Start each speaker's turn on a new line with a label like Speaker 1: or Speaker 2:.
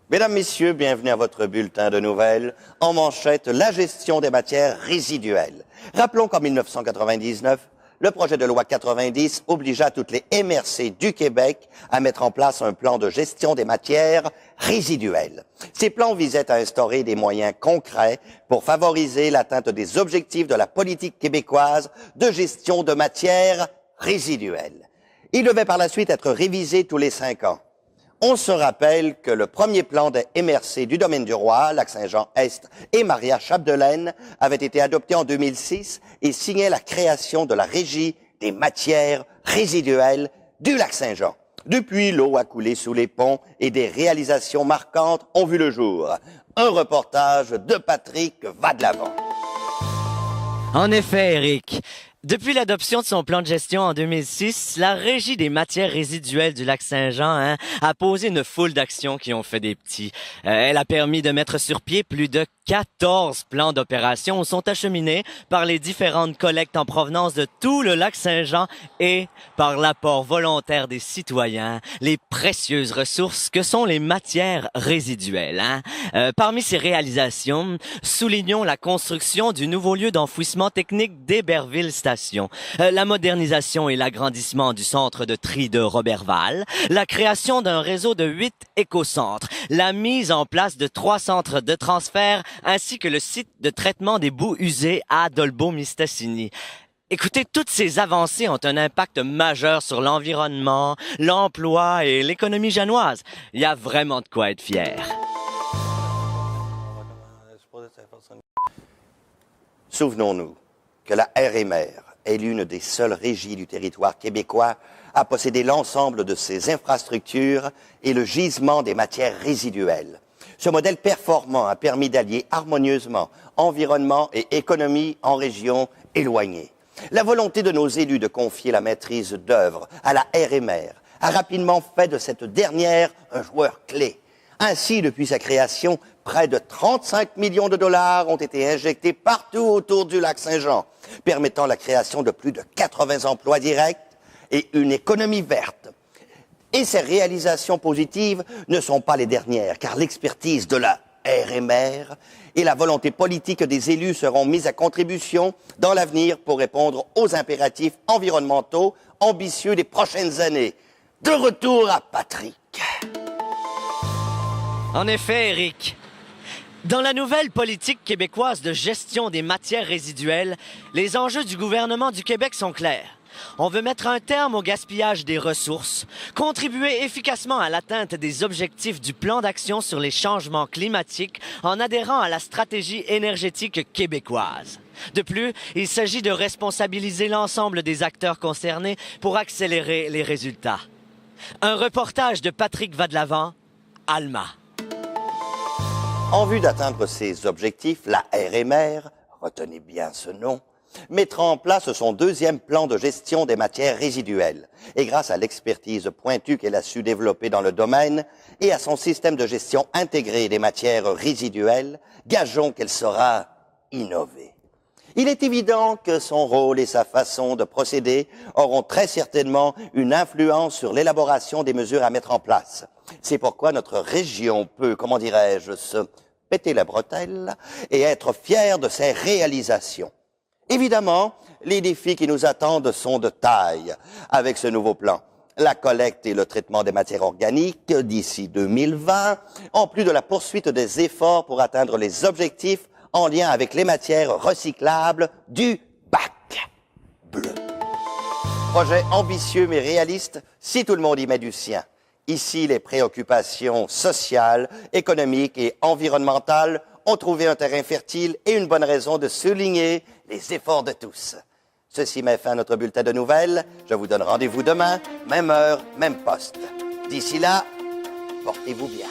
Speaker 1: Mesdames, Messieurs, bienvenue à votre bulletin de nouvelles. En manchette, la gestion des matières résiduelles. Rappelons qu'en 1999, le projet de loi 90 obligea toutes les MRC du Québec à mettre en place un plan de gestion des matières résiduelles. Ces plans visaient à instaurer des moyens concrets pour favoriser l'atteinte des objectifs de la politique québécoise de gestion de matières résiduelles. Ils devaient par la suite être révisés tous les 5 ans. On se rappelle que le premier plan des MRC du domaine du Roi, Lac-Saint-Jean-Est et Maria-Chapdelaine avait été adopté en 2006 et signait la création de la Régie des matières résiduelles du Lac-Saint-Jean. Depuis, l'eau a coulé sous les ponts et des réalisations marquantes ont vu le jour. Un reportage de Patrick Vadlavant.
Speaker 2: En effet, Eric. Depuis l'adoption de son plan de gestion en 2006, la Régie des matières résiduelles du Lac-Saint-Jean a posé une foule d'actions qui ont fait des petits. Elle a permis de mettre sur pied plus de 14 plans d'opération où sont acheminés par les différentes collectes en provenance de tout le Lac-Saint-Jean et par l'apport volontaire des citoyens, les précieuses ressources que sont les matières résiduelles. Parmi ces réalisations, soulignons la construction du nouveau lieu d'enfouissement technique d'Héberville-Station, la modernisation et l'agrandissement du centre de tri de Roberval, la création d'un réseau de 8 écocentres, la mise en place de 3 centres de transfert ainsi que le site de traitement des boues usées à Dolbeau-Mistassini. Écoutez, toutes ces avancées ont un impact majeur sur l'environnement, l'emploi et l'économie janoise. Il y a vraiment de quoi être fier.
Speaker 1: Souvenons-nous que la RMR est l'une des seules régies du territoire québécois à posséder l'ensemble de ses infrastructures et le gisement des matières résiduelles. Ce modèle performant a permis d'allier harmonieusement environnement et économie en régions éloignées. La volonté de nos élus de confier la maîtrise d'œuvre à la RMR a rapidement fait de cette dernière un joueur clé. Ainsi, depuis sa création, près de 35 millions de dollars ont été injectés partout autour du Lac-Saint-Jean, permettant la création de plus de 80 emplois directs et une économie verte. Et ces réalisations positives ne sont pas les dernières, car l'expertise de la RMR et la volonté politique des élus seront mises à contribution dans l'avenir pour répondre aux impératifs environnementaux ambitieux des prochaines années. De retour à Patrick.
Speaker 2: En effet, Eric. Dans la nouvelle politique québécoise de gestion des matières résiduelles, les enjeux du gouvernement du Québec sont clairs. On veut mettre un terme au gaspillage des ressources, contribuer efficacement à l'atteinte des objectifs du plan d'action sur les changements climatiques en adhérant à la stratégie énergétique québécoise. De plus, il s'agit de responsabiliser l'ensemble des acteurs concernés pour accélérer les résultats. Un reportage de Patrick Vadlavant, Alma.
Speaker 1: En vue d'atteindre ces objectifs, la RMR, retenez bien ce nom, mettra en place son deuxième plan de gestion des matières résiduelles. Et grâce à l'expertise pointue qu'elle a su développer dans le domaine et à son système de gestion intégré des matières résiduelles, gageons qu'elle saura innover. Il est évident que son rôle et sa façon de procéder auront très certainement une influence sur l'élaboration des mesures à mettre en place. C'est pourquoi notre région peut, comment dirais-je, se péter la bretelle et être fière de ses réalisations. Évidemment, les défis qui nous attendent sont de taille avec ce nouveau plan. La collecte et le traitement des matières organiques d'ici 2020, en plus de la poursuite des efforts pour atteindre les objectifs en lien avec les matières recyclables du bac bleu. Projet ambitieux mais réaliste si tout le monde y met du sien. Ici, les préoccupations sociales, économiques et environnementales ont trouvé un terrain fertile et une bonne raison de souligner les efforts de tous. Ceci met fin à notre bulletin de nouvelles. Je vous donne rendez-vous demain, même heure, même poste. D'ici là, portez-vous bien.